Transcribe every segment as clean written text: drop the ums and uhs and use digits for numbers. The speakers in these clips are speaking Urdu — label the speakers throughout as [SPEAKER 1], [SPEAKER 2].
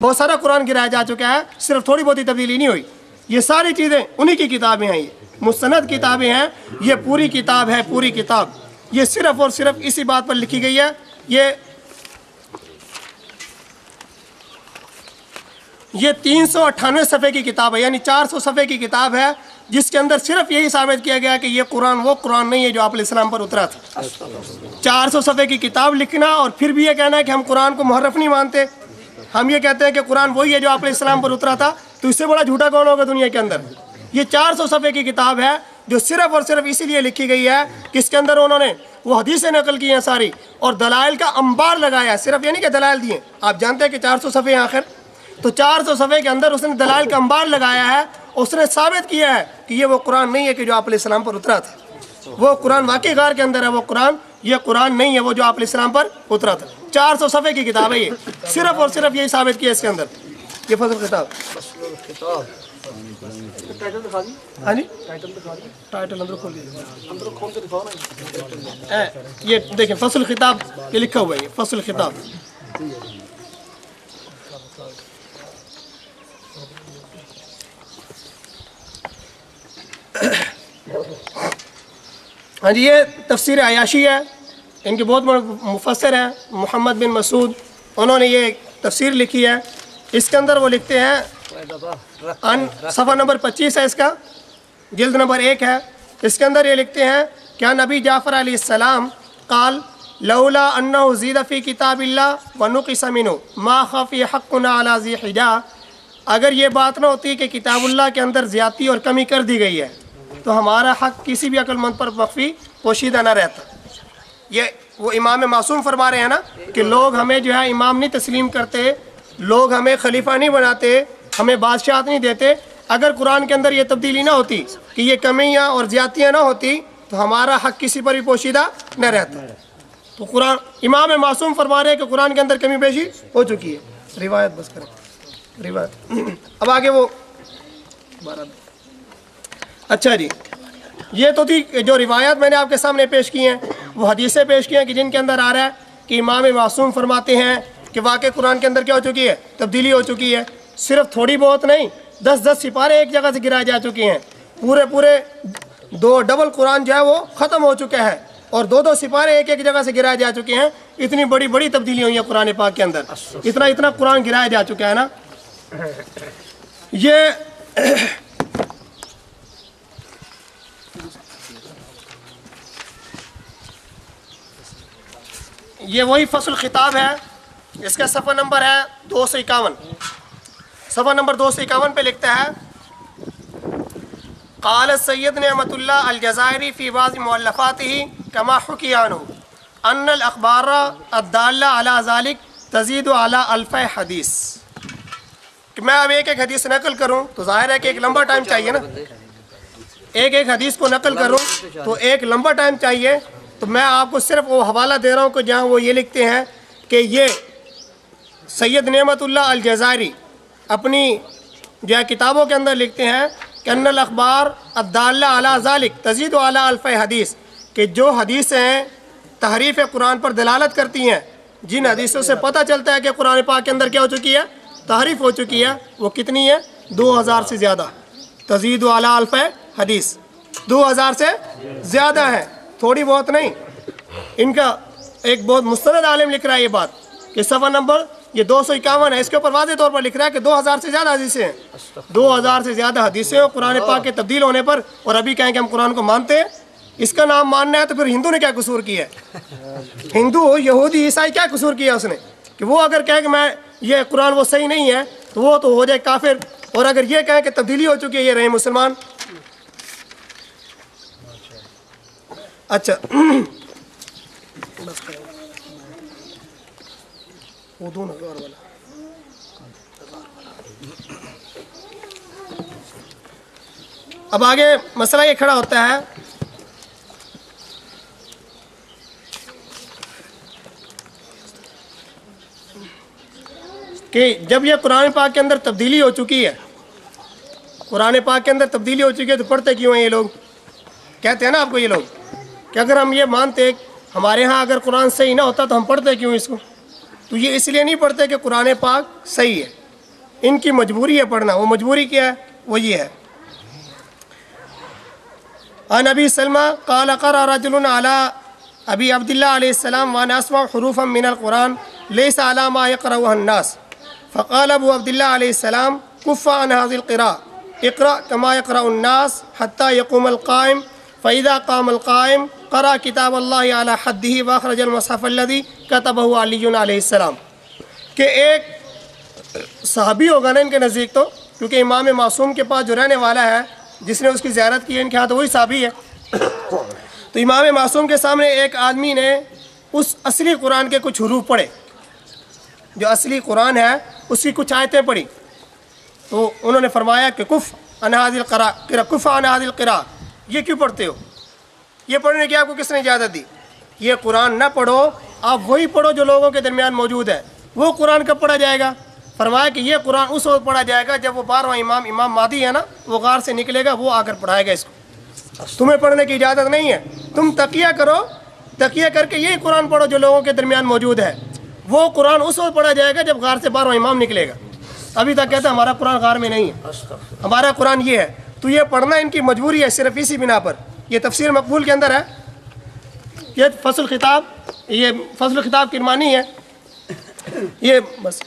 [SPEAKER 1] بہت سارا قرآن گرایا جا چکا ہے، صرف تھوڑی بہت ہی تبدیلی نہیں ہوئی. یہ ساری چیزیں انہی کی کتابیں ہیں، یہ مستند کتابیں ہیں، یہ پوری کتاب ہے، پوری کتاب یہ صرف اور صرف اسی بات پر لکھی گئی ہے. یہ 398 صفحے کی کتاب ہے، یعنی 400 صفحے کی کتاب ہے، جس کے اندر صرف یہی ثابت کیا گیا کہ یہ قرآن وہ قرآن نہیں ہے جو آپ علیہ السلام پر اترا تھا. 400 صفحے کی کتاب لکھنا اور پھر بھی یہ کہنا ہے کہ ہم قرآن کو محرف نہیں مانتے، ہم یہ کہتے ہیں کہ قرآن وہی ہے جو آپ علیہ السلام پر اترا تھا، تو اس سے بڑا جھوٹا کون ہوگا دنیا کے اندر. یہ 400 صفحے کی کتاب ہے جو صرف اور صرف اسی لیے لکھی گئی ہے کہ اس کے اندر انہوں نے وہ حدیثیں نقل کی ہیں ساری اور دلائل کا انبار لگایا ہے. صرف یہ نہیں کہ دلائل دیے، آپ جانتے ہیں کہ 400 صفحے ہیں آخر، تو 400 صفحے کے اندر اس نے دلائل کا انبار لگایا ہے، اس نے ثابت کیا ہے کہ یہ وہ قرآن نہیں ہے کہ جو آپ علیہ السلام پر اترا تھا. وہ قرآن واقعی غار کے اندر ہے، وہ قرآن یہ قرآن نہیں ہے وہ جو آپ علیہ السلام پر اترا تھا. 400 صفحے کی کتاب ہے، یہ صرف اور صرف یہی ثابت کیا اس کے اندر. یہ فصل خطاب، ہاں جی ٹائٹل اندر کھول دیجیے. یہ دیکھیں فصل خطاب یہ لکھا ہوا ہے، یہ فصل خطاب. ہاں جی، یہ تفسیر عیاشی ہے، ان کے بہت بڑے مفسر ہیں محمد بن مسعود، انہوں نے یہ تفسیر لکھی ہے. اس کے اندر وہ لکھتے ہیں، صفحہ نمبر 25 ہے اس کا، جلد نمبر 1 ہے. اس کے اندر یہ لکھتے ہیں کیا نبی جعفر علیہ السلام قال لولا انه زید فی کتاب اللہ ونقص منه ما خفی حقنا علی ذی حجہ، اگر یہ بات نہ ہوتی کہ کتاب اللہ کے اندر زیادتی اور کمی کر دی گئی ہے تو ہمارا حق کسی بھی عقل مند پر مخفی پوشیدہ نہ رہتا. یہ وہ امام معصوم فرما رہے ہیں نا کہ لوگ ہمیں جو ہے امام نہیں تسلیم کرتے، لوگ ہمیں خلیفہ نہیں بناتے، ہمیں بادشاہت نہیں دیتے. اگر قرآن کے اندر یہ تبدیلی نہ ہوتی کہ یہ کمیاں اور زیادتیاں نہ ہوتی تو ہمارا حق کسی پر بھی پوشیدہ نہ رہتا. تو قرآن امام معصوم فرما رہے ہیں کہ قرآن کے اندر کمی بیشی ہو چکی ہے. روایت بس کریں، روایت. اب آگے وہ اچھا جی، یہ تو تھی جو روایات میں نے آپ کے سامنے پیش کی ہیں، وہ حدیثیں پیش کی ہیں کہ جن کے اندر آ رہا ہے کہ امام معصوم فرماتے ہیں کہ واقعی قرآن کے اندر کیا ہو چکی ہے، تبدیلی ہو چکی ہے. صرف تھوڑی بہت نہیں، 10 سپارے ایک جگہ سے گرائے جا چکے ہیں، پورے 2 ڈبل قرآن جو ہے وہ ختم ہو چکا ہے اور 2 سپارے ایک جگہ سے گرائے جا چکے ہیں. اتنی بڑی تبدیلی ہوئی ہے قرآن پاک کے اندر، اتنا قرآن گرایا جا چکا ہے نا. یہ وہی فصل خطاب ہے، اس کا صفحہ نمبر ہے 251. صفحہ نمبر 251 پہ لکھتا ہے قال السید نعمت اللہ الجزائری فی بعض مؤلفاتہ کما حکی عنہ ان الاخبار الدالہ علی ذلک تزید علی 1000 حدیث. کہ میں اب ایک حدیث نقل کروں تو ظاہر ہے کہ ایک لمبا ٹائم چاہیے نا، ایک حدیث کو نقل کروں تو ایک لمبا ٹائم چاہیے. تو میں آپ کو صرف وہ حوالہ دے رہا ہوں کہ جہاں وہ یہ لکھتے ہیں کہ یہ سید نعمت اللہ الجزائری اپنی جو ہے کتابوں کے اندر لکھتے ہیں کہ ان الاخبار الدالہ علی ذلک تزید علی 1000 حدیث، کہ جو حدیثیں تحریف قرآن پر دلالت کرتی ہیں، جن حدیثوں سے پتہ چلتا ہے کہ قرآن پاک کے اندر کیا ہو چکی ہے، تحریف ہو چکی ہے، وہ کتنی ہے؟ 2000 سے زیادہ. تزید علی 1000 حدیث 2000 سے زیادہ ہے، تھوڑی بہت نہیں. ان کا ایک بہت مستند عالم لکھ رہا ہے یہ بات کہ صفحہ نمبر یہ 251 ہے، اس کے اوپر واضح طور پر لکھ رہا ہے کہ 2000 سے زیادہ حدیثیں ہیں. 2000 سے زیادہ حدیثیں قرآن پاک کے تبدیل ہونے پر، اور ابھی کہیں کہ ہم قرآن کو مانتے ہیں. اس کا نام ماننا ہے تو پھر ہندو نے کیا قصور کیا ہے؟ ہندو، یہودی، عیسائی کیا قصور کیا اس نے کہ وہ اگر کہے کہ میں یہ قرآن وہ صحیح نہیں ہے تو وہ تو ہو جائے کافر، اور اگر یہ کہیں کہ تبدیلی ہو چکی ہے یہ رہے مسلمان. اچھا اب آگے مسئلہ یہ کھڑا ہوتا ہے کہ جب یہ قرآن پاک کے اندر تبدیلی ہو چکی ہے، قرآن پاک کے اندر تبدیلی ہو چکی ہے تو پڑھتے کیوں ہیں یہ لوگ؟ کہتے ہیں نا آپ کو یہ لوگ کہ اگر ہم یہ مانتے ہمارے ہاں اگر قرآن صحیح نہ ہوتا تو ہم پڑھتے کیوں اس کو؟ تو یہ اس لیے نہیں پڑھتے کہ قرآن پاک صحیح ہے، ان کی مجبوری ہے پڑھنا. وہ مجبوری کیا ہے؟ وہ یہ ہے. عن ابی سلمہ قال قرأ رجل على ابی عبداللہ علیہ السلام وانا اسمع حروفا من القرآن ليس على ما يقرأها الناس فقال ابو عبداللہ علیہ السلام كف عن هذه القراءة اقرأ كما يقرأ الناس حتى يقوم القائم فإذا قام القائم قرأ کتاب اللہ علی حدہ واخرج المصحف الذی کتبہ علی علیہ السلام. کہ ایک صحابی ہوگا نا ان کے نزدیک، تو کیونکہ امام معصوم کے پاس جو رہنے والا ہے، جس نے اس کی زیارت کی ہے ان کے ہاں، تو وہی صحابی ہے. تو امام معصوم کے سامنے ایک آدمی نے اس اصلی قرآن کے کچھ حروف پڑھے، جو اصلی قرآن ہے اس کی کچھ آیتیں پڑھی. تو انہوں نے فرمایا کہ کف عن هذه القراء، کف عن هذه القراء، یہ کیوں پڑھتے ہو؟ یہ پڑھنے کی آپ کو کس نے اجازت دی؟ یہ قرآن نہ پڑھو، آپ وہی پڑھو جو لوگوں کے درمیان موجود ہے. وہ قرآن کب پڑھا جائے گا؟ فرمایا کہ یہ قرآن اس وقت پڑھا جائے گا جب وہ 12واں امام مہدی ہے نا، وہ غار سے نکلے گا، وہ آ کر پڑھائے گا اس کو. تمہیں پڑھنے کی اجازت نہیں ہے. تم تقیہ کرو، تقیہ کر کے یہی قرآن پڑھو جو لوگوں کے درمیان موجود ہے. وہ قرآن اس وقت پڑھا جائے گا جب غار سے 12واں امام نکلے گا. ابھی تک کہتا ہے ہمارا قرآن غار میں نہیں ہے، ہمارا قرآن یہ ہے. تو یہ پڑھنا ان کی مجبوری ہے صرف اسی بنا پر. یہ تفسیر مقبول کے اندر ہے، یہ فصل خطاب، یہ فصل خطاب کرمانی ہے. یہ بس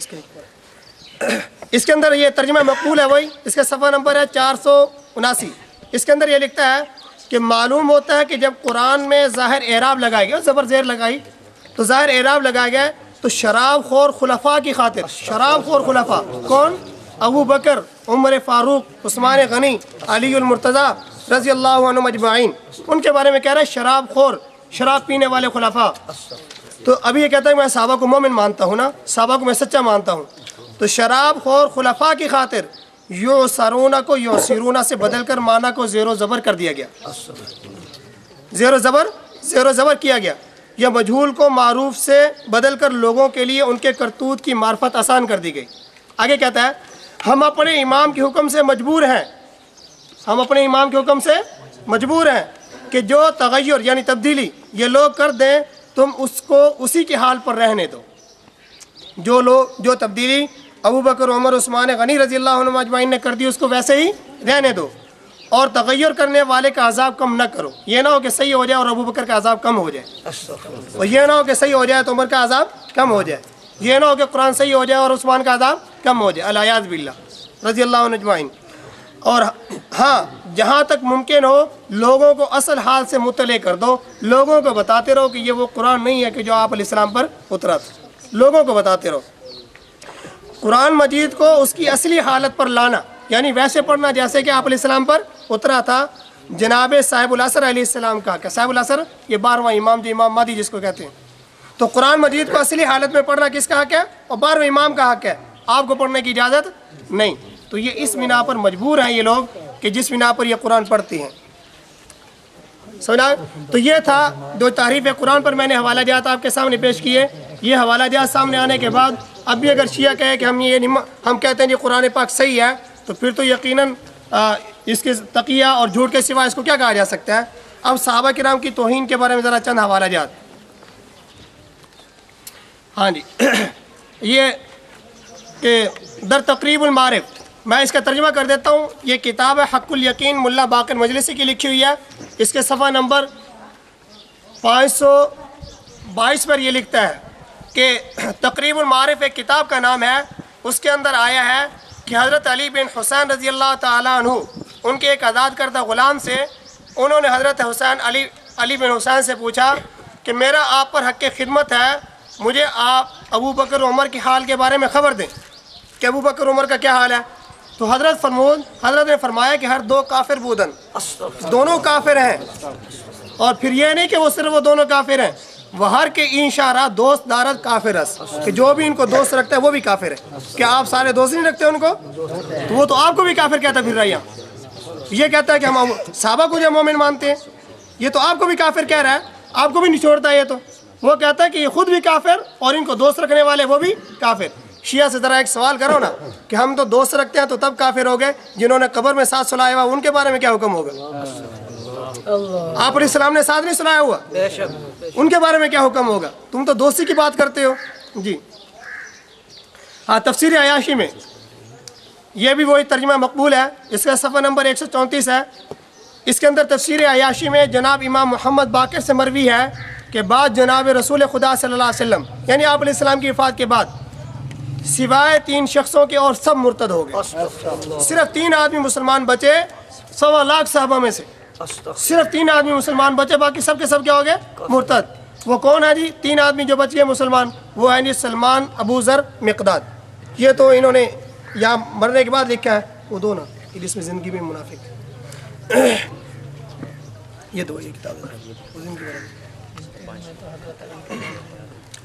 [SPEAKER 1] اس کے اندر یہ ترجمہ مقبول ہے وہی، اس کا صفحہ نمبر ہے 479. اس کے اندر یہ لکھتا ہے کہ معلوم ہوتا ہے کہ جب قرآن میں ظاہر اعراب لگائی گئی، زبر زیر لگائی، تو ظاہر اعراب لگایا گیا تو شراب خور خلفاء کی خاطر. شراب خور خلفاء کون؟ ابو بکر، عمر فاروق، عثمان غنی، علی المرتضیٰ رضی اللہ عنہ اجمعین. ان کے بارے میں کہہ رہا ہے شراب خور، شراب پینے والے خلفاء. تو ابھی یہ کہتا ہے میں صحابہ کو مومن مانتا ہوں نا، صحابہ کو میں سچا مانتا ہوں. تو شراب خور خلفاء کی خاطر یعصرون کو یعصرون سے بدل کر معنی کو زیر و زبر کر دیا گیا. زیر و زبر کیا گیا. یا مجہول کو معروف سے بدل کر لوگوں کے لیے ان کے کرتوت کی معرفت آسان کر دی گئی. آگے کہتا ہے ہم اپنے امام کے حکم سے مجبور ہیں، ہم اپنے امام کے حکم سے مجبور ہیں کہ جو تغیر یعنی تبدیلی یہ لوگ کر دیں تم اس کو اسی کے حال پر رہنے دو. جو تبدیلی ابو بکر، عمر، عثمان غنی رضی اللہ عنہ اجمعین نے کر دی اس کو ویسے ہی رہنے دو. اور تغیر کرنے والے کا عذاب کم نہ کرو. یہ نہ ہو کہ صحیح ہو جائے اور ابو بکر کا عذاب کم ہو جائے، اور یہ نہ ہو کہ صحیح ہو جائے تو عمر کا عذاب کم ہو جائے. یہ نہ ہو کہ قرآن صحیح ہو جائے اور عثمان کا عذاب کم ہو جائے، الیاذ باللہ رضی اللہ عنہ اجمعین. اور ہاں جہاں تک ممکن ہو لوگوں کو اصل حال سے مطلع کر دو. لوگوں کو بتاتے رہو کہ یہ وہ قرآن نہیں ہے کہ جو آپ علیہ السلام پر اترا تھا. لوگوں کو بتاتے رہو. قرآن مجید کو اس کی اصلی حالت پر لانا، یعنی ویسے پڑھنا جیسے کہ آپ علیہ السلام پر اترا تھا. جناب صاحب العصر علیہ السلام کا، کہ صاحب العصر یہ 12واں امام جو امام مہدی جس کو کہتے ہیں. تو قرآن مجید کو اصلی حالت میں پڑھنا کس کا حق ہے؟ اور 12ویں امام کا حق ہے. آپ کو پڑھنے کی اجازت نہیں. تو یہ اس بنا پر مجبور ہیں یہ لوگ کہ جس بنا پر یہ قرآن پڑھتے ہیں. سمجھا؟ تو یہ تھا جو تعریف قرآن پر میں نے حوالہ جات آپ کے سامنے پیش کیے. یہ حوالہ جات سامنے آنے کے بعد اب بھی اگر شیعہ کہے کہ ہم کہتے ہیں کہ قرآن پاک صحیح ہے، تو پھر تو یقیناً اس کے تقیہ اور جھوٹ کے سوا اس کو کیا کہا جا سکتا ہے. اب صحابہ کرام کی توہین کے بارے میں ذرا چند حوالہ جات. ہاں جی، یہ کہ در تقریب المعارف، میں اس کا ترجمہ کر دیتا ہوں. یہ کتاب ہے حق الیقین، ملا باقر مجلسی کی لکھی ہوئی ہے. اس کے صفحہ نمبر 522 پر یہ لکھتا ہے کہ تقریب المعارف ایک کتاب کا نام ہے. اس کے اندر آیا ہے کہ حضرت علی بن حسین رضی اللہ تعالیٰ عنہ، ان کے ایک آزاد کردہ غلام سے انہوں نے حضرت علی بن حسین سے پوچھا کہ میرا آپ پر حق خدمت ہے، مجھے آپ ابو بکر عمر کے حال کے بارے میں خبر دیں کہ ابو بکر عمر کا کیا حال ہے. تو حضرت نے فرمایا کہ ہر دو کافر بودن، دونوں کافر ہیں. اور پھر یہ نہیں کہ وہ صرف وہ دونوں کافر ہیں، وہ ہر کے انشارہ دوست دارت کافر اس، کہ جو بھی ان کو دوست رکھتا ہے وہ بھی کافر ہے. کیا آپ سارے دوست نہیں رکھتے ان کو؟ تو وہ تو آپ کو بھی کافر کہتا پھر رہا ہے. یہ کہتا ہے کہ ہم صحابہ کو جو مومن مانتے ہیں، یہ تو آپ کو بھی کافر کہہ رہا ہے، آپ کو بھی نہیں چھوڑتا. یہ تو وہ کہتا ہے کہ یہ خود بھی کافر اور ان کو دوست رکھنے والے وہ بھی کافر. شیعہ سے ذرا ایک سوال کرو نا کہ ہم تو دوست رکھتے ہیں تو تب کافر ہو گئے، جنہوں نے قبر میں ساتھ سلایا ہوا ان کے بارے میں کیا حکم ہوگا؟ آپ علیہ السلام نے ساتھ نہیں سلایا ہوا، ان کے بارے میں کیا حکم ہوگا؟ تم تو دوستی کی بات کرتے ہو. جی ہاں، تفسیر عیاشی میں یہ بھی وہی ترجمہ مقبول ہے، اس کا صفحہ نمبر 134 ہے۔ اس کے اندر تفسیر عیاشی میں جناب امام محمد باقر سے مروی ہے کہ بعد جناب رسول خدا صلی اللہ علیہ وسلم یعنی آپ علیہ السلام کی وفات کے بعد سوائے 3 شخصوں کے اور سب مرتد ہو گئے، صرف 3 آدمی مسلمان بچے 1.25 لاکھ صحابہ میں سے، صرف 3 آدمی مسلمان بچے، باقی سب کے سب کیا ہو گئے؟ مرتد۔ وہ کون ہے جی 3 آدمی جو بچ گئے مسلمان؟ وہ ہیں جی سلمان، ابو ذر، مقداد۔ یہ تو انہوں نے یہاں مرنے کے بعد لکھا ہے، وہ دو نا جس میں زندگی میں منافق ہے۔ یہ دو یہ کتاب ہے۔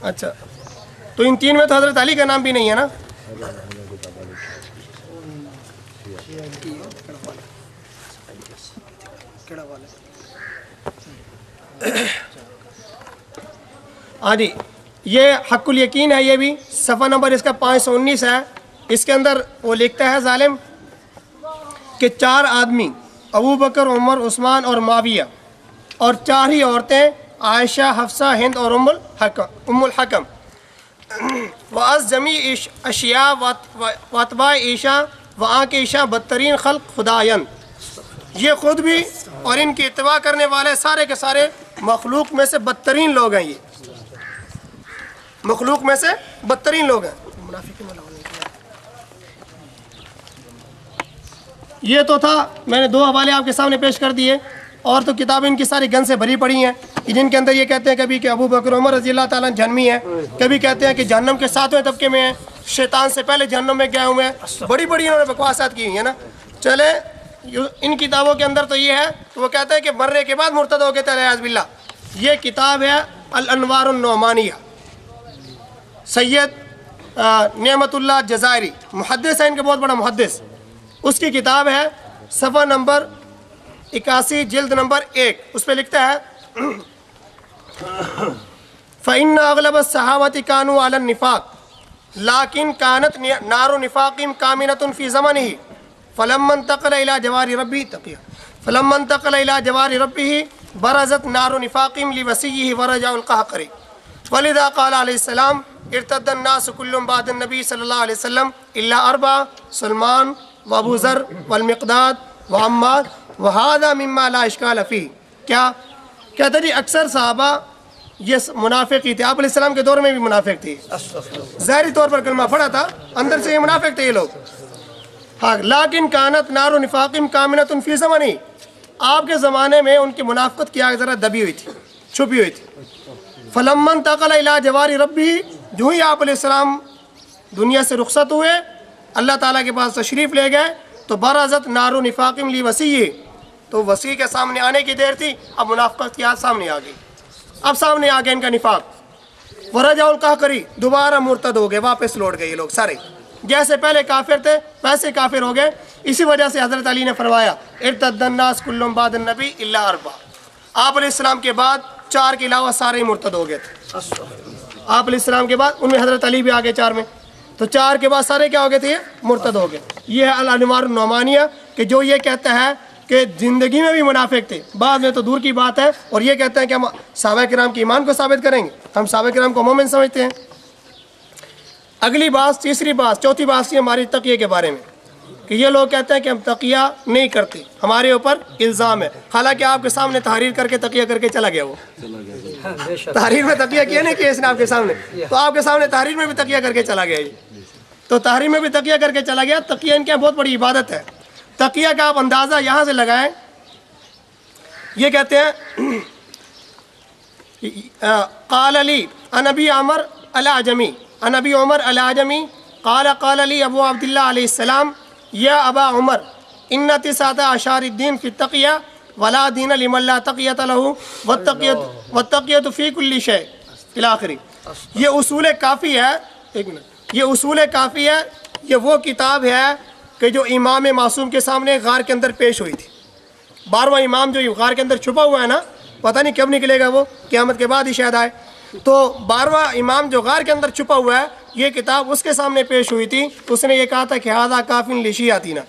[SPEAKER 1] اچھا تو ان 3 میں تو حضرت علی کا نام بھی نہیں ہے نا؟ ہاں جی یہ حق الیقین ہے، یہ بھی صفحہ نمبر اس کا 519 ہے۔ اس کے اندر وہ لکھتا ہے ظالم کہ 4 آدمی ابو بکر، عمر، عثمان اور معاویہ، اور 4 ہی عورتیں عائشہ، حفصہ، ہند اور ام الحکم وَأَز جَمِيعِ اشیاء وَاتْبَاعِ عیشہ وآنکِ عیشہ بدترین خلق خدایان، یہ خود بھی اور ان کی اتباع کرنے والے سارے کے سارے مخلوق میں سے بدترین لوگ ہیں، یہ مخلوق میں سے بدترین لوگ ہیں۔ یہ تو تھا، میں نے 2 حوالے آپ کے سامنے پیش کر دیے، اور تو کتابیں ان کی ساری گن سے بھری پڑی ہیں، جن کے اندر یہ کہتے ہیں کبھی کہ ابو بکر عمر رضی اللہ تعالیٰ جہنمی ہیں، کبھی کہتے ہیں کہ جہنم کے 7ویں طبقے میں ہیں، شیطان سے پہلے جہنم میں گئے ہوئے ہیں، بڑی بڑی انہوں نے بکواسات کی ہوئی ہیں نا۔ چلے ان کتابوں کے اندر تو یہ ہے، وہ کہتے ہیں کہ مرنے کے بعد مرتد ہو گئے تھے اعوذ باللہ۔ یہ کتاب ہے الانوار النعمانیہ، سید نعمت اللہ جزائری محدث ہے، ان کا بہت بڑا محدث، اس کی کتاب ہے، صفحہ نمبر 81 جلد نمبر 1، اس پہ لکھتا ہے فَإِنَّ أَغْلَبَ الصَّحَابَةِ كَانُوا عَلَى النِّفَاقِ لَكِنْ كَانَتْ نَارُ نِفَاقِهِمْ كَامِنَةٌ فِي زَمَنِهِ فَلَمَّا انتقل إلى جوار ربه تقيا فلما انتقل إلى جوار ربه برزت نار نفاقهم لوسيه ورجع القهقري ولذا قال عليه السلام ارتد الناس كلهم بعد النبي صلى الله عليه وسلم إلا 4 سلمان وابو ذر والمقداد وعمار وهذا مما لا اشکال فيه۔ کیا کہتے جی اکثر صحابہ یہ منافق ہی تھے، آپ علیہ السلام کے دور میں بھی منافق تھے، ظاہری طور پر کلمہ پڑھا تھا، اندر سے یہ منافق تھے یہ لوگ۔ ہاں لیکن کانت نار نفاقم کامنۃ فی زمانی، آپ کے زمانے میں ان کی منافقت کی آگ ذرا دبی ہوئی تھی، چھپی ہوئی تھی۔ فلما انتقل الی جوار ربہ، جو ہی آپ علیہ السلام دنیا سے رخصت ہوئے، اللہ تعالیٰ کے پاس تشریف لے گئے، تو برزت نار نفاقم لی وسیع، تو وسیع کے سامنے آنے کی دیر تھی، اب منافقت کی آگ سامنے آ گئی، اب سامنے آ گیا ان کا نفاق۔ ورجع القہقری، دوبارہ مرتد ہو گئے، واپس لوٹ گئے یہ لوگ سارے، جیسے پہلے کافر تھے ویسے کافر ہو گئے۔ اسی وجہ سے حضرت علی نے فرمایا ارتد الناس کلهم بعد النبی الا 4، آپ علیہ السلام کے بعد 4 کے علاوہ سارے مرتد ہو گئے تھے، آپ علیہ السلام کے بعد، ان میں حضرت علی بھی آگے 4 میں، تو 4 کے بعد سارے کیا ہو گئے تھے؟ مرتد ہو گئے۔ یہ ہے الانوار النعمانیہ، کہ جو یہ کہتا ہے کہ زندگی میں بھی منافق تھے، بعد میں تو دور کی بات ہے، اور یہ کہتے ہیں کہ ہم صحابہ کرام کے ایمان کو ثابت کریں گے، ہم صحابہ کرام کو مومن سمجھتے ہیں۔ اگلی بات، تیسری بات، چوتھی بات یہ ہماری تقیہ کے بارے میں، کہ یہ لوگ کہتے ہیں کہ ہم تقیہ نہیں کرتے، ہمارے اوپر الزام ہے، حالانکہ آپ کے سامنے تحریر کر کے تقیہ کر کے چلا گیا، وہ تحریر میں تقیہ کیا نہیں کیا اس نے آپ کے سامنے، تو آپ کے سامنے تحریر میں بھی تقیہ کر کے چلا گیا، تو تحریر میں بھی تقیہ کر کے چلا گیا۔ تقیہ ان کے بہت بڑی عبادت ہے۔ تقیہ کا آپ اندازہ یہاں سے لگائیں، یہ کہتے ہیں قال علی عن ابی عمر العجمی عن ابی عمر العجمی قال قال لی ابو عبداللہ علیہ السلام یا ابا عمر ان 19 الدین فی التقیہ ولا دین لمن لا تقیۃ لہ والتقیۃ فی کل شیء الی آخری۔ یہ اصول کافی ہے، ایک منٹ، یہ اصول کافی ہے، یہ وہ کتاب ہے کہ جو امام معصوم کے سامنے غار کے اندر پیش ہوئی تھی۔ 12واں امام جو غار کے اندر چھپا ہوا ہے نا، پتہ نہیں کب نکلے گا، وہ قیامت کے بعد ہی شاید آئے، تو 12واں امام جو غار کے اندر چھپا ہوا ہے، یہ کتاب اس کے سامنے پیش ہوئی تھی، اس نے یہ کہا تھا کہ ھذا کافٍ لشیعتنا،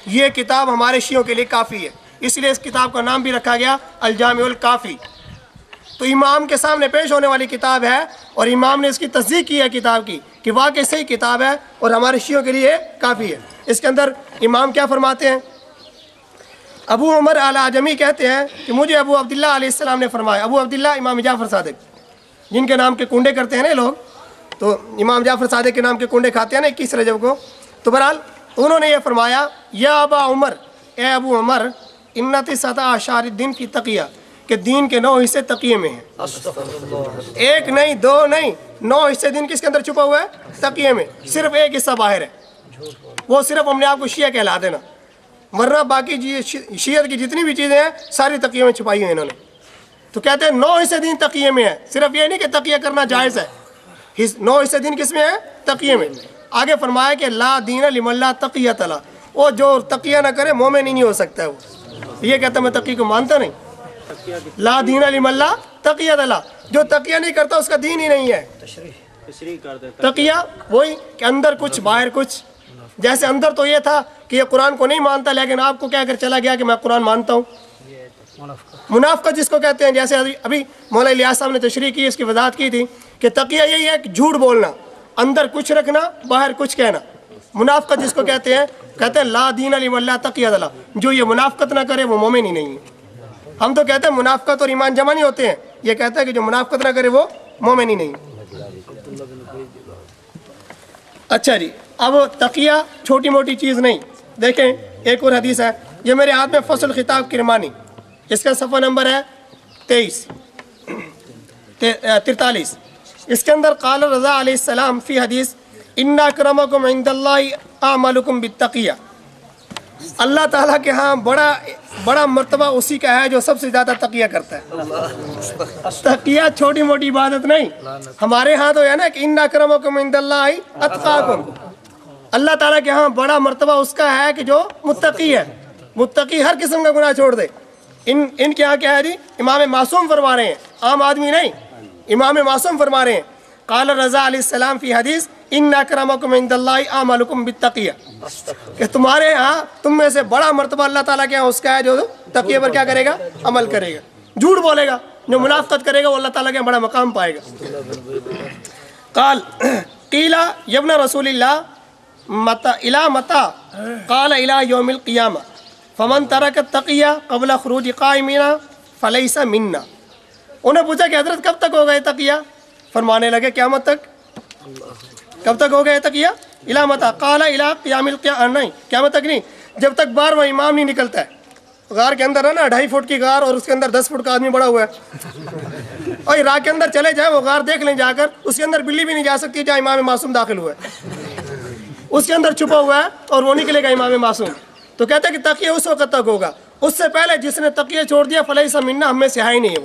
[SPEAKER 1] یہ کتاب ہمارے شیعوں کے لیے کافی ہے، اس لیے اس کتاب کا نام بھی رکھا گیا الجامع الکافی۔ تو امام کے سامنے پیش ہونے والی کتاب ہے اور امام نے اس کی تصدیق کی ہے کتاب کی کہ واقعی صحیح کتاب ہے اور ہمارے شیعوں کے لیے کافی ہے۔ اس کے اندر امام کیا فرماتے ہیں؟ ابو عمر العجمی کہتے ہیں کہ مجھے ابو عبداللہ علیہ السلام نے فرمایا، ابو عبداللہ امام جعفر صادق جن کے نام کے کنڈے کرتے ہیں نا لوگ، تو امام جعفر صادق کے نام کے کنڈے کھاتے ہیں نا 21 رجب کو، تو بہرحال انہوں نے یہ فرمایا یا ابا عمر، اے ابو عمر، انتی سطح اشار الدین کی تقیہ، کہ دین کے 9 حصے تقیے میں ہیں، ایک نہیں 2 نہیں 9 حصے دین کس کے اندر چھپا ہوا ہے؟ تقیے میں، صرف ایک حصہ باہر ہے، وہ صرف ہم نے آپ کو شیعہ کہلا دینا، ورنہ باقی شیعہ کی جتنی بھی چیزیں ہیں ساری تقیے میں چھپائی ہیں انہوں نے۔ تو کہتے ہیں 9 حصے دین تقیے میں ہے، صرف یہ نہیں کہ تقیہ کرنا جائز ہے، 9 حصے دین کس میں ہے؟ تقیے میں۔ آگے فرمایا کہ لا دین لمن لا تقیۃ لہ، وہ جو تقیہ نہ کرے مومن ہی نہیں ہو سکتا ہے وہ، یہ کہتا ہے میں تقیہ کو مانتا نہیں، لا دین لمن لا تقیۃ لہ، جو تقیہ نہیں کرتا اس کا دین ہی نہیں ہے۔ تقیہ وہی کہ اندر کچھ باہر کچھ، جیسے اندر تو یہ تھا کہ یہ قرآن کو نہیں مانتا لیکن آپ کو کیا کر چلا گیا کہ میں قرآن مانتا ہوں۔ منافقت جس کو کہتے ہیں، جیسے ابھی مولانا الیاس صاحب نے تشریح کی، اس کی وضاحت کی تھی کہ تقیہ یہی ہے کہ جھوٹ بولنا، اندر کچھ رکھنا باہر کچھ کہنا۔ منافقت جس کو کہتے ہیں لا دین لمن لا تقیۃ لہ، جو یہ منافقت نہ کرے وہ مومن ہی نہیں ہے۔ ہم تو کہتے ہیں منافقت اور ایمان جمع نہیں ہوتے ہیں، یہ کہتا ہے کہ جو منافقت نہ کرے وہ مومن ہی نہیں۔ اچھا جی، اب تقیہ چھوٹی موٹی چیز نہیں، دیکھیں ایک اور حدیث ہے، یہ میرے ہاتھ میں فصل خطاب کرمانی، اس کا صفحہ نمبر ہے 43، اس کے اندر قال رضا علیہ السلام فی حدیث ان اکرمکم عند اللہ اعملکم بالتقیہ، اللہ تعالیٰ کے ہاں بڑا مرتبہ اسی کا ہے جو سب سے زیادہ تقیہ کرتا ہے۔ تقیہ چھوٹی موٹی عبادت نہیں، ہمارے ہاں تو ہے نا کہ ان اکرمکم عند اللہ اتقاکم، اللہ تعالیٰ کے ہاں بڑا مرتبہ اس کا ہے کہ جو متقی ہے، متقی ہر قسم کا گناہ چھوڑ دے۔ ان کے ہاں کیا ہے جی؟ امام معصوم فرما رہے ہیں، عام آدمی نہیں، امام معصوم فرما رہے ہیں قال رضا علیہ السلام فی حدیث ان اکرمکم عند اللہ اعملکم بالتقیہ، کہ تمہارے ہاں تم میں سے بڑا مرتبہ اللہ تعالیٰ کے ہاں اس کا ہے جو تقیہ پر کیا کرے گا؟ عمل کرے گا، جھوٹ بولے گا، جو منافقت کرے گا وہ اللہ تعالیٰ کے ہاں بڑا مقام پائے گا۔ قال قیل یا ابن رسول اللہ الی متی؟ قال الی یوم القیامہ فمن ترک التقیہ قبل خروج قائمین فلیس منا۔ انہیں پوچھا کہ حضرت کب تک ہوگا یہ تقیہ؟ فرمانے لگے قیامت تک۔ کب تک ہوگا یہ تقیہ؟ الی متی؟ قال الی قیام القیامہ، نہیں قیامت تک نہیں، جب تک باہر وہ امام نہیں نکلتا ہے۔ غار کے اندر ہے نا 2.5 فٹ کی غار اور اس کے اندر 10 فٹ کا آدمی بڑا ہوا ہے، اور راہ کے اندر چلے جائیں وہ غار دیکھ لیں جا کر، اس کے اندر بلی بھی نہیں جا سکتی جہاں امام معصوم داخل ہوا ہے، اس کے اندر چھپا ہوا ہے اور وہ نکلے گا امام معصوم۔ تو کہتا ہے کہ تقیہ اس وقت تک ہوگا، اس سے پہلے جس نے تقیہ چھوڑ دیا فلیس منا، ہم میں سے ہے ہی نہیں ہے،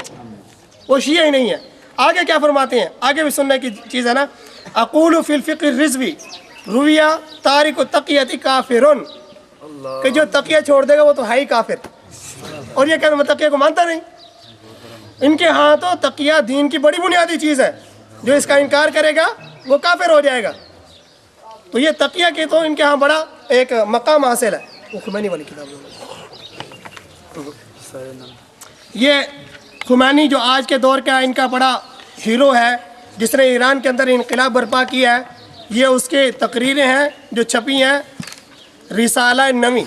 [SPEAKER 1] وہ شیعہ ہی نہیں ہے۔ آگے کیا فرماتے ہیں؟ آگے بھی سننے کی چیز ہے نا، اقول فی الفقہ الرضوی رویہ تارک التقیۃ کافرن، کہ جو تقیہ چھوڑ دے گا وہ تو ہے ہی کافر، اور یہ کہ میں تقیہ کو مانتا نہیں۔ ان کے ہاں تو تقیہ دین کی بڑی بنیادی چیز ہے، جو اس کا انکار کرے گا وہ کافر ہو جائے گا۔ تو یہ تقیہ کے تو ان کے ہاں بڑا ایک مقام حاصل ہے۔ وہ خمینی والی کتاب، یہ خمینی جو آج کے دور کا ان کا بڑا ہیرو ہے، جس نے ایران کے اندر انقلاب برپا کیا ہے، یہ اس کے تقریریں ہیں جو چھپی ہیں، رسالہ نوی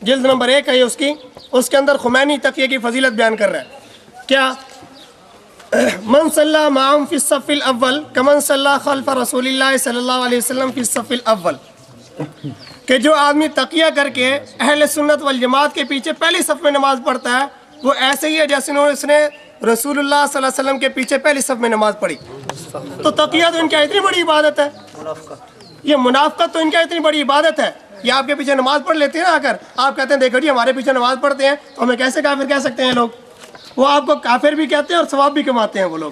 [SPEAKER 1] جلد نمبر 1 ہے اس کی، اس کے اندر خمینی تقیہ کی فضیلت بیان کر رہا ہے۔ کیا؟ من صلی معهم فی الصف الاول کمن صلی خلف رسول اللہ صلی اللہ علیہ وسلم فی الصف الاول، کہ جو آدمی تقیہ کر کے اہل سنت والجماعت کے پیچھے پہلی صف میں نماز پڑھتا ہے وہ ایسے ہی ہے جیسے اس نے رسول اللہ صلی اللہ علیہ وسلم کے پیچھے پہلی صف میں نماز پڑھی۔ تو تقیہ تو ان کی اتنی بڑی عبادت ہے، یہ منافقت تو ان کی اتنی بڑی عبادت ہے، یہ آپ کے پیچھے نماز پڑھ لیتے ہیں آ کر، آپ کہتے ہیں دیکھو جی ہمارے پیچھے نماز پڑھتے ہیں تو ہمیں کیسے کافر کہہ سکتے ہیں لوگ؟ وہ آپ کو کافر بھی کہتے ہیں اور ثواب بھی کماتے ہیں وہ لوگ،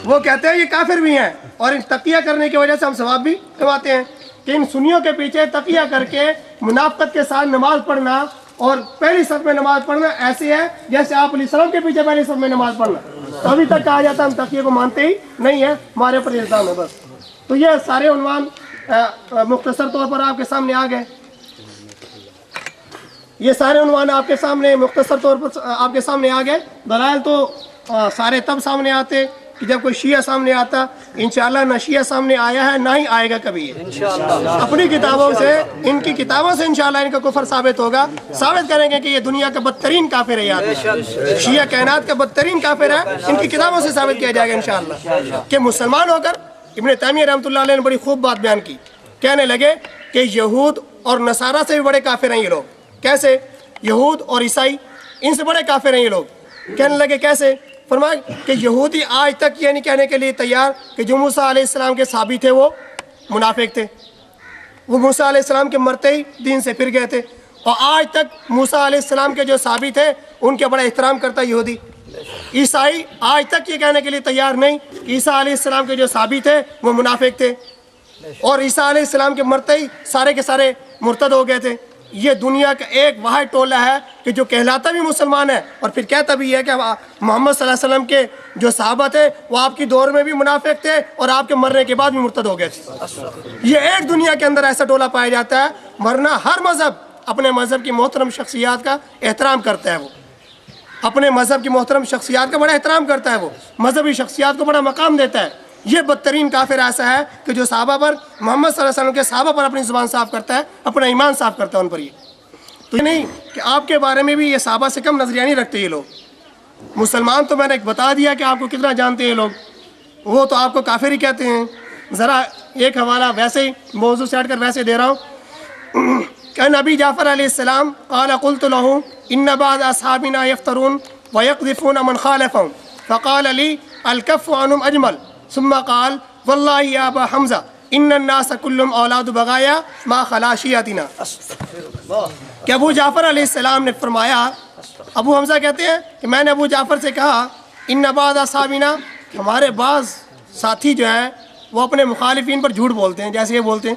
[SPEAKER 1] وہ کہتے ہیں یہ کافر بھی ہیں اور ان تقیہ کرنے کی وجہ سے ہم ثواب بھی کماتے ہیں۔ کہ ان سنیوں کے پیچھے تقیہ کر کے منافقت کے ساتھ نماز پڑھنا اور پہلی صف میں نماز پڑھنا ایسی ہے جیسے آپ علیہ السلام کے پیچھے پہلی صف میں نماز پڑھنا۔ تو ابھی تک کہا جاتا ہے ہم تقیہ کو مانتے ہی نہیں ہیں، ہمارے اوپر الزام ہے بس۔ تو یہ سارے عنوان مختصر طور پر آپ کے سامنے آ گئے، یہ سارے عنوان آپ کے سامنے مختصر طور پر آپ کے سامنے آ گئے۔ دلائل تو سارے تب سامنے آتے کہ جب کوئی شیعہ سامنے آتا. انشاءاللہ نہ شیعہ سامنے آیا ہے نہ ہی آئے گا کبھی. اپنی کتابوں سے، ان کی کتابوں سے انشاءاللہ ان کا کفر ثابت ہوگا. ثابت کریں گے کہ یہ دنیا کا بدترین کافر ہے. یاد شیعہ کائنات کا بدترین کافر ہے. ان کی کتابوں سے ثابت کیا جائے گا انشاءاللہ کہ مسلمان ہو کر. ابن تیمیہ رحمۃ اللہ علیہ نے بڑی خوب بات بیان کی. کہنے لگے کہ یہود اور نصارہ سے بھی بڑے کافر ہیں یہ لوگ. کیسے؟ یہود اور عیسائی ان سے بڑے کافر ہیں یہ لوگ. کہنے لگے کیسے؟ فرمایا کہ یہودی آج تک یہ نہیں کہنے کے لیے تیار کہ جو موسیٰ علیہ السلام کے صحابی تھے وہ منافق تھے. وہ موسیٰ علیہ السلام کے مرتے ہی دین سے پھر گئے تھے. اور آج تک موسیٰ علیہ السلام کے جو صحابی تھے ان کے بڑا احترام کرتا یہودی. عیسائی آج تک یہ کہنے کے لیے تیار نہیں کہ عیسیٰ علیہ السلام کے جو صحابی تھے وہ منافق تھے. اور عیسیٰ علیہ السلام کے مرتے ہی سارے کے سارے مرتد ہو گئے تھے. یہ دنیا کا ایک واحد ٹولہ ہے کہ جو کہلاتا بھی مسلمان ہے اور پھر کہتا بھی ہے کہ محمد صلی اللہ علیہ وسلم کے جو صحابہ تھے وہ آپ کی دور میں بھی منافق تھے اور آپ کے مرنے کے بعد بھی مرتد ہو گئے تھے. یہ ایک دنیا کے اندر ایسا ٹولہ پایا جاتا ہے. ورنہ ہر مذہب اپنے مذہب کی محترم شخصیات کا احترام کرتا ہے. وہ اپنے مذہب کی محترم شخصیات کا بڑا احترام کرتا ہے. وہ مذہبی شخصیات کو بڑا مقام دیتا ہے. یہ بدترین کافر ایسا ہے کہ جو صحابہ پر، محمد صلی اللہ علیہ وسلم کے صحابہ پر اپنی زبان صاف کرتا ہے، اپنا ایمان صاف کرتا ہے ان پر. یہ تو نہیں کہ آپ کے بارے میں بھی یہ صحابہ سے کم نظریہ نہیں رکھتے یہ لوگ. مسلمان تو میں نے بتا دیا کہ آپ کو کتنا جانتے ہیں یہ لوگ. وہ تو آپ کو کافر ہی کہتے ہیں. ذرا ایک حوالہ ویسے ہی موضوع سے ہٹ کر ویسے دے رہا ہوں کہ نبی جعفر علیہ السلام قال قلت له ان بعض اصحابنا يفترون ويقذفون من خالفهم فقال لي الكف عنهم اجمل ثم قال والله يا ابا حمزه ان الناس كلهم اولاد بغايا ما خلا شيعتنا. کہ ابو جعفر علیہ السلام نے فرمایا، ابو حمزہ کہتے ہیں کہ میں نے ابو جعفر سے کہا ان بعض اصحابنا، ہمارے بعض ساتھی جو ہیں وہ اپنے مخالفین پر جھوٹ بولتے ہیں. جیسے یہ بولتے ہیں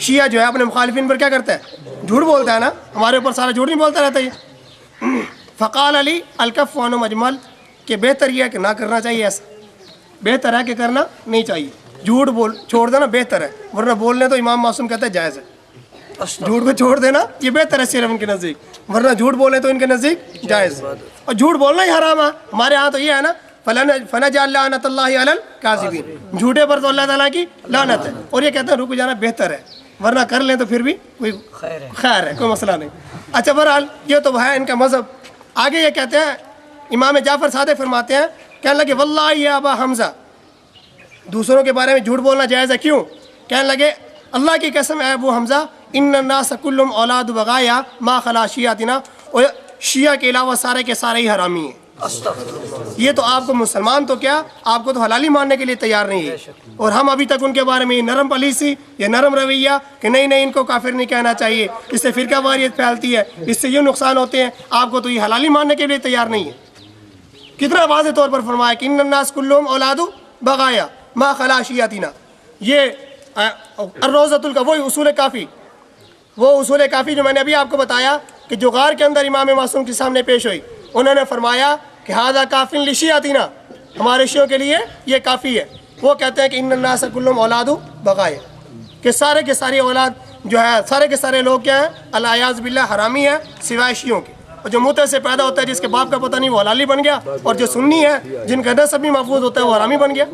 [SPEAKER 1] شیعہ جو ہے اپنے مخالفین پر کیا کرتا ہے؟ جھوٹ بولتا ہے نا. ہمارے اوپر سارا جھوٹ نہیں بولتا رہتا یہ. فقال علی الکف عنہم اجمل، کہ بہتر یہ ہے کہ نہ کرنا چاہیے. ایسا بہتر ہے کہ کرنا نہیں چاہیے. جھوٹ بول چھوڑ دینا بہتر ہے. ورنہ بولنے تو امام معصوم کہتا ہے جائز ہے. جھوٹ کو چھوڑ دینا یہ بہتر ہے صرف ان کے نزدیک. ورنہ جھوٹ بولے تو ان کے نزدیک جائز. اور جھوٹ بولنا ہی حرام ہے. ہمارے ہاں تو یہ ہے نا فنجعل لعنت اللہ علی الکاذبین، جھوٹے پر تو اللہ تعالیٰ کی لعنت ہے. اور یہ کہتے ہیں رک جانا بہتر ہے، ورنہ کر لیں تو پھر بھی کوئی خیر ہے، کوئی مسئلہ نہیں. اچھا بہرحال یہ تو ہے ان کا مذہب. آگے یہ کہتے ہیں امام جعفر صادق فرماتے ہیں، کہنے لگے واللہ یا ابا حمزہ، دوسروں کے بارے میں جھوٹ بولنا جائز ہے. کیوں؟ کہنے لگے اللہ کی قسم ہے ابو حمزہ ان الناس کلهم اولاد بغایا ما خلا شیعتنا، اور شیعہ کے علاوہ سارے کے سارے ہی حرامی ہیں. یہ تو آپ کو مسلمان تو کیا آپ کو تو حلالی ماننے کے لیے تیار نہیں ہے. اور ہم ابھی تک ان کے بارے میں یہ نرم پالیسی، یہ نرم رویہ کہ نہیں ان کو کافر نہیں کہنا چاہیے، اس سے فرقہ واریت پھیلتی ہے، اس سے یہ نقصان ہوتے ہیں. آپ کو تو یہ حلالی ماننے کے لیے تیار نہیں ہے. کتنا واضح طور پر فرمایا کہ ان الناس کلهم اولاد بغایا ما خلا شیعتنا. یہ الروضۃ کا وہی اصول کافی، وہ اصول کافی جو میں نے ابھی آپ کو بتایا کہ جو غار کے اندر امام معصوم کے سامنے پیش ہوئی، انہوں نے فرمایا کہ ھذا کافٍ لشیعتنا، ہمارے شیعوں کے لیے یہ کافی ہے. وہ کہتے ہیں کہ ان الناس کلهم اولاد بغایا، کہ سارے کے سارے اولاد جو ہے سارے کے سارے لوگ کیا ہیں؟ الیاذ باللہ حرامی ہیں سوائے شیعوں کے. اور جو موتے سے پیدا ہوتا ہے جس کے باپ کا پتہ نہیں وہ حلالی بن گیا، اور جو سنی ہے جن کا نسب بھی محفوظ ہوتا ہے وہ حرامی بن گیا.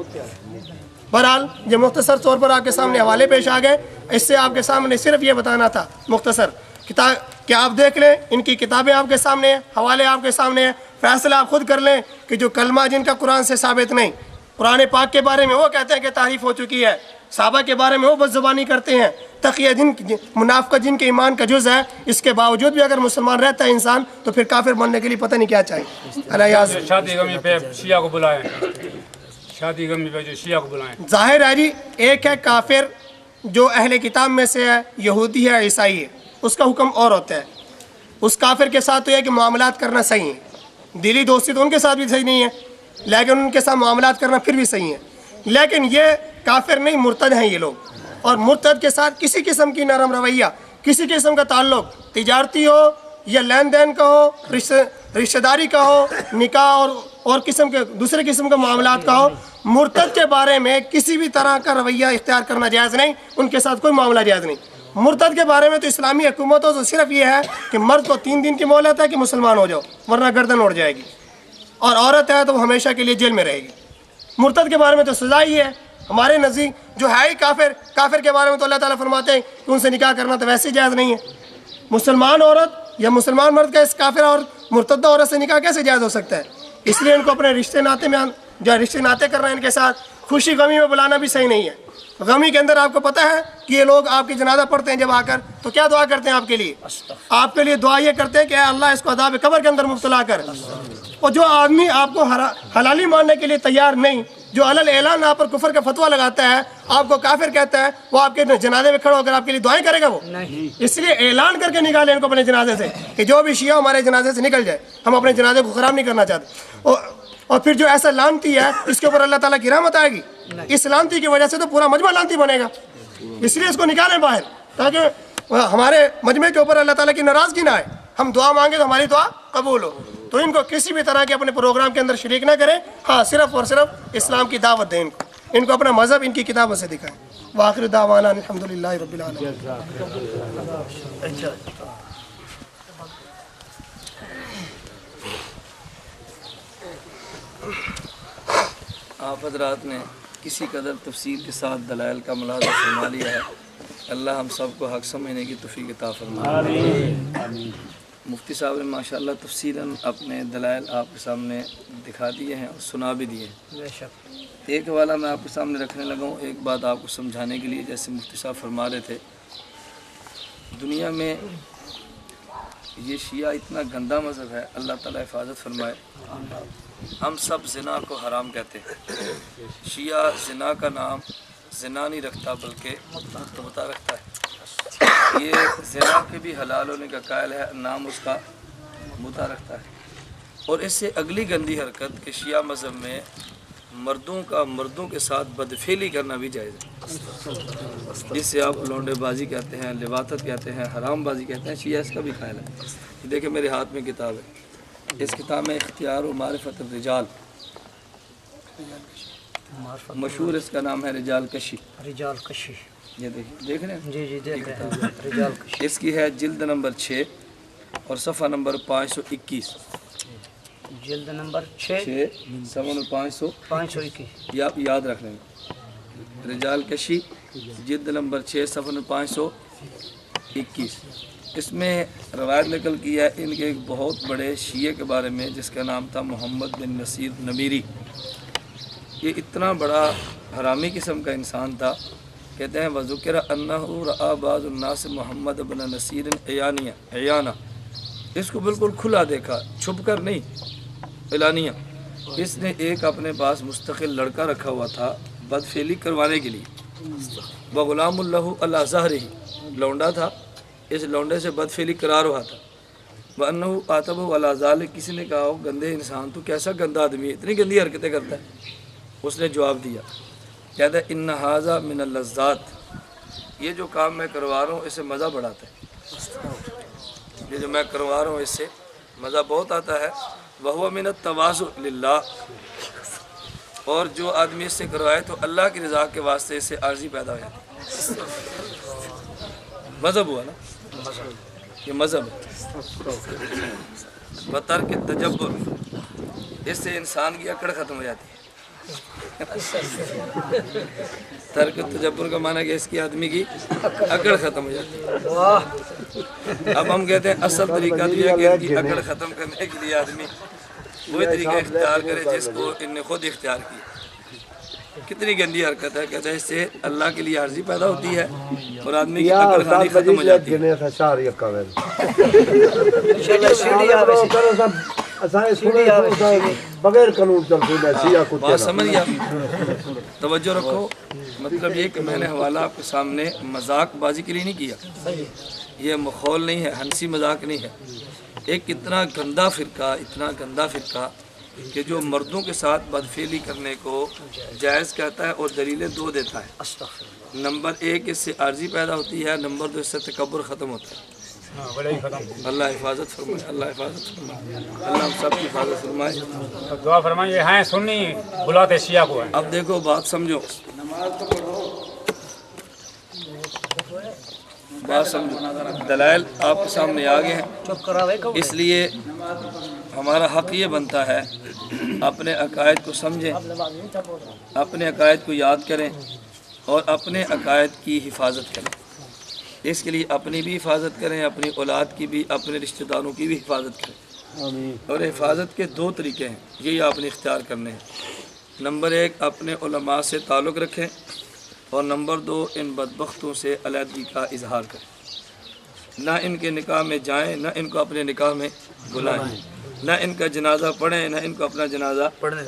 [SPEAKER 1] بہرحال یہ مختصر طور پر آپ کے سامنے حوالے پیش آ گئے. اس سے آپ کے سامنے صرف یہ بتانا تھا مختصر کتاب کہ آپ دیکھ لیں، ان کی کتابیں آپ کے سامنے ہیں، حوالے آپ کے سامنے ہیں. فیصلہ آپ خود کر لیں کہ جو کلمہ جن کا قرآن سے ثابت نہیں، قرآن پاک کے بارے میں وہ کہتے ہیں کہ تحریف ہو چکی ہے، صحابہ کے بارے میں وہ بد زبانی کرتے ہیں، تقیہ جن منافقت جن کے ایمان کا جز ہے، اس کے باوجود بھی اگر مسلمان رہتا ہے انسان تو پھر کافر بننے کے لیے پتہ نہیں کیا چاہیے.
[SPEAKER 2] شادی غمی پہ شیعہ کو بلائیں، شادی غمی پہ جو شیعہ کو بلائیں.
[SPEAKER 1] ظاہر ہے جی، ایک ہے کافر جو اہل کتاب میں سے ہے، یہودی ہے، عیسائی ہے، اس کا حکم اور ہوتا ہے. اس کافر کے ساتھ تو یہ کہ معاملات کرنا صحیح ہے، دلی دوستی تو ان کے ساتھ بھی صحیح نہیں ہے، لیکن ان کے ساتھ معاملات کرنا پھر بھی صحیح ہے. لیکن یہ کافر نہیں، مرتد ہیں یہ لوگ. اور مرتد کے ساتھ کسی قسم کی نرم رویہ، کسی قسم کا تعلق تجارتی ہو یا لین دین کا ہو، رشتہ داری کا ہو، نکاح اور قسم کے دوسرے قسم کے معاملات کا ہو، مرتد کے بارے میں کسی بھی طرح کا رویہ اختیار کرنا جائز نہیں. ان کے ساتھ کوئی معاملہ جائز نہیں. مرتد کے بارے میں تو اسلامی حکومتوں سے صرف یہ ہے کہ مرد کو 3 دن کی مہلت ہے کہ مسلمان ہو جاؤ ورنہ گردن اڑ جائے گی. اور عورت ہے تو وہ ہمیشہ کے لیے جیل میں رہے گی۔ مرتد کے بارے میں تو سزا ہی ہے ہمارے نزدیک، جو ہے ہی کافر کے بارے میں تو اللہ تعالیٰ فرماتے ہیں کہ ان سے نکاح کرنا تو ویسے ہی جائز نہیں ہے۔ مسلمان عورت یا مسلمان مرد کا اس کافر اور مرتدہ عورت سے نکاح کیسے جائز ہو سکتا ہے؟ اس لیے ان کو اپنے رشتے ناطے کرنا، ان کے ساتھ خوشی غمی میں بلانا بھی صحیح نہیں ہے۔ غمی کے اندر آپ کو پتہ ہے کہ یہ لوگ آپ کی جنازہ پڑھتے ہیں جب آ کر، تو کیا دعا کرتے ہیں آپ کے لیے؟ آپ کے لیے دعا یہ کرتے ہیں کہ اے اللہ اس کو عذاب قبر کے اندر مبتلا کر۔ اور جو آدمی آپ کو حلالی ماننے کے لیے تیار نہیں، جو علل اعلان آپ پر کفر کا فتویٰ لگاتا ہے، آپ کو کافر کہتا ہے، وہ آپ کے جنازے میں کھڑا ہو کر آپ کے لیے دعائیں کرے گا وہ؟ اس لیے اعلان کر کے نکالیں ان کو اپنے جنازے سے کہ جو بھی شیعہ ہمارے جنازے سے نکل جائے، ہم اپنے جنازے کو خراب نہیں کرنا چاہتے۔ اور پھر جو ایسا لانتی ہے اس کے اوپر اللہ تعالیٰ کی رحمت آئے گی۔ اس لانتی کی وجہ سے تو پورا مجمع لانتی بنے گا، اس لیے اس کو نکالیں باہر تاکہ ہمارے مجمع کے اوپر اللہ تعالیٰ کی ناراضگی نہ آئے، ہم دعا مانگے تو ہماری دعا قبول ہو۔ تو ان کو کسی بھی طرح کے اپنے پروگرام کے اندر شریک نہ کریں، ہاں صرف اور صرف اسلام کی دعوت دیں، ان کو اپنا مذہب ان کی کتابوں سے دکھائیں۔ وآخر دعوانا الحمدللہ رب العالمین۔
[SPEAKER 3] آپ حضرات نے کسی قدر تفصیل کے ساتھ دلائل کا ملاحظہ فرما لیا ہے، اللہ ہم سب کو حق سمجھنے کی توفیق عطا فرمائے۔ مفتی صاحب نے ماشاءاللہ تفصیلاً اپنے دلائل آپ کے سامنے دکھا دیے ہیں اور سنا بھی دیے ہیں۔ ایک حوالہ میں آپ کے سامنے رکھنے لگا ہوں، ایک بات آپ کو سمجھانے کے لیے، جیسے مفتی صاحب فرما رہے تھے، دنیا میں یہ شیعہ اتنا گندا مذہب ہے، اللہ تعالیٰ حفاظت فرمائے۔ ہم سب زنا کو حرام کہتے ہیں، شیعہ زنا کا نام زنا نہیں رکھتا بلکہ متعہ رکھتا ہے۔ یہ زنا کے بھی حلال ہونے کا قائل ہے، نام اس کا متعہ رکھتا ہے۔ اور اس سے اگلی گندی حرکت کہ شیعہ مذہب میں مردوں کے ساتھ بدفعلی کرنا بھی جائز ہے، جس سے آپ لونڈے بازی کہتے ہیں، لواطت کہتے ہیں، حرام بازی کہتے ہیں، شیعہ اس کا بھی قائل ہے۔ دیکھیں میرے ہاتھ میں کتاب ہے، اس کتاب میں اختیار و معرفت الرجال، مشہور اس کا نام ہے رجال کشی۔ یہ دیکھ رہے ہیں؟
[SPEAKER 4] جی دیکھ رہے ہیں، رجال کشی۔
[SPEAKER 3] اس کی ہے جلد نمبر 6 اور صفحہ نمبر 521،
[SPEAKER 4] جلد نمبر 6
[SPEAKER 3] صفحہ نمبر
[SPEAKER 4] 521۔
[SPEAKER 3] یہ آپ یاد رکھ لیں، رجال کشی جلد نمبر 6 صفحہ نمبر 521۔ اس میں روایت نقل کی ہے ان کے ایک بہت بڑے شیعہ کے بارے میں جس کا نام تھا محمد بن نصیر نمیری۔ یہ اتنا بڑا حرامی قسم کا انسان تھا، کہتے ہیں وذکر انہ رآ بعض الناس محمد بن نصیر عیانہ، اس کو بالکل کھلا دیکھا، چھپ کر نہیں، اعلانیہ۔ اس نے ایک اپنے پاس مستقل لڑکا رکھا ہوا تھا بدفعلی کروانے کے لیے، وغلام اللہ علی ظہرہ، لونڈا تھا، اس لونڈے سے بدفعلی کرا رہا تھا۔ وَأَنَّهُ آتَبَهُ عَلَى ذَلِكَ، کسی نے کہا گندے انسان تو کیسا گندا آدمی ہے، اتنی گندی حرکتیں کرتا ہے؟ اس نے جواب دیا، کہتا ہے اِنَّ هَذَا مِنَ اللَّذَّاتِ، یہ جو کام میں کروا رہا ہوں اس سے مزہ بڑھاتا ہے، یہ جو میں کروا رہا ہوں اس سے مزہ بہت آتا ہے۔ وَهُوَ مِنَ التَّوَاضُعِ لِلَّهِ، اور جو آدمی اس سے کروائے تو اللہ کی رضا کے واسطے اس سے عارضی پیدا ہو جاتی ہے۔ مذہب ہوا نا، یہ مذہب ہے۔ بترک تجبر، اس سے انسان کی اکڑ ختم ہو جاتی ہے۔ ترک تجبر کا معنی کہ اس کی آدمی کی اکڑ ختم ہو جاتی ہے۔ اب ہم کہتے ہیں اصل طریقہ تو یہ کہ ان کی اکڑ ختم کرنے کے لیے آدمی وہی طریقہ اختیار کرے جس کو ان نے خود اختیار کیا۔ کتنی گندی حرکت ہے، کہتے ہیں اس سے اللہ کے لیے عارضی پیدا ہوتی ہے اور آدمی کی اکڑ خانی ختم ہو جاتی ہے۔
[SPEAKER 5] بغیر قانون چلتے
[SPEAKER 3] بات سمجھ گیا، توجہ رکھو۔ مطلب یہ کہ میں نے حوالہ آپ کے سامنے مذاق بازی کے لیے نہیں کیا، یہ مخول نہیں ہے، ہنسی مذاق نہیں ہے۔ ایک اتنا گندا فرقہ کہ جو مردوں کے ساتھ بدفعلی کرنے کو جائز کہتا ہے اور دلیلیں دو دیتا ہے۔ نمبر 1 اس سے عارضی پیدا ہوتی ہے، نمبر 2 اس سے تکبر ختم ہوتا ہے۔ اللہ حفاظت فرمائے، اللہ حفاظت فرمائے، اللہ ہم سب کی حفاظت فرمائے،
[SPEAKER 2] دعا فرمائیں۔ یہ ہیں سنی بلاتے شیعہ کو ہیں۔
[SPEAKER 3] اب دیکھو بات سمجھو، دلائل آپ کے سامنے آ گئے ہیں، اس لیے ہمارا حق یہ بنتا ہے اپنے عقائد کو سمجھیں، اپنے عقائد کو یاد کریں اور اپنے عقائد کی حفاظت کریں۔ اس کے لیے اپنی بھی حفاظت کریں، اپنی اولاد کی بھی، اپنے رشتہ داروں کی بھی حفاظت کریں۔ اور حفاظت کے دو طریقے ہیں، یہی آپ نے اختیار کرنے ہیں۔ نمبر 1 اپنے علماء سے تعلق رکھیں، اور نمبر 2 ان بدبختوں سے علیحدگی کا اظہار کریں۔ نہ ان کے نکاح میں جائیں، نہ ان کو اپنے نکاح میں بلائیں، نہ ان کا جنازہ پڑھیں، نہ ان کو اپنا جنازہ پڑھیں،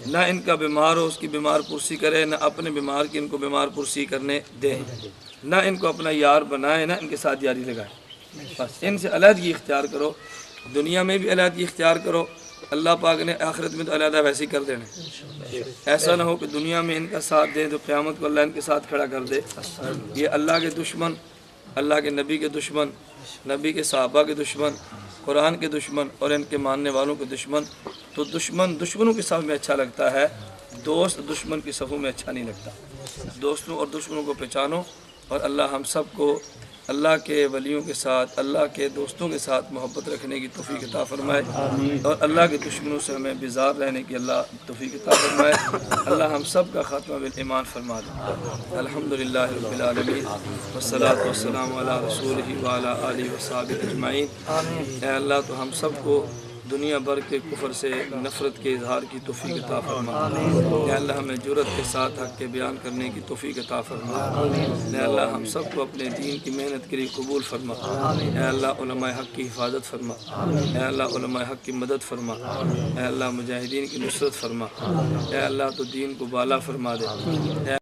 [SPEAKER 3] نہ ان کا بیمار ہو اس کی بیمار پرسی کریں، نہ اپنے بیمار کی ان کو بیمار پرسی کرنے دیں، نہ ان کو اپنا یار بنائیں، نہ ان کے ساتھ یاری لگائیں۔ بس ان سے علیحدگی اختیار کرو، دنیا میں بھی علیحدگی اختیار کرو، اللہ پاک نے آخرت میں تو علیحدہ ویسے ہی کر دینا۔ ایسا نہ ہو کہ دنیا میں ان کا ساتھ دیں تو قیامت کو اللہ ان کے ساتھ کھڑا کر دے۔ یہ اللہ کے دشمن، اللہ کے نبی کے دشمن، نبی کے صحابہ کے دشمن، قرآن کے دشمن اور ان کے ماننے والوں کے دشمن۔ تو دشمنوں کے صف میں اچھا لگتا ہے، دوست دشمن کی صفوں میں اچھا نہیں لگتا۔ دوستوں اور دشمنوں کو پہچانو، اور اللہ ہم سب کو اللہ کے ولیوں کے ساتھ، اللہ کے دوستوں کے ساتھ محبت رکھنے کی توفیق عطا فرمائے، اور اللہ کے دشمنوں سے ہمیں بیزار رہنے کی اللہ توفیق عطا فرمائے۔ اللہ ہم سب کا خاتمہ بالایمان فرما دے۔ الحمدللہ رب العالمین، والصلاۃ والسلام علی رسولہ وعلی آلہ وصحبہ اجمعین۔ اے اللہ تو ہم سب کو دنیا بھر کے کفر سے نفرت کے اظہار کی توفیق عطا فرما۔ اے اللہ ہمیں جرأت کے ساتھ حق کے بیان کرنے کی توفیق عطا فرما۔ اے اللہ ہم سب کو اپنے دین کی محنت کے لیے قبول فرما۔ اے اللہ علماء حق کی حفاظت فرما۔ اے اللہ علماء حق کی مدد فرما۔ اے اللہ مجاہدین کی نصرت فرما۔ اے اللہ تو دین کو بالا فرما دے۔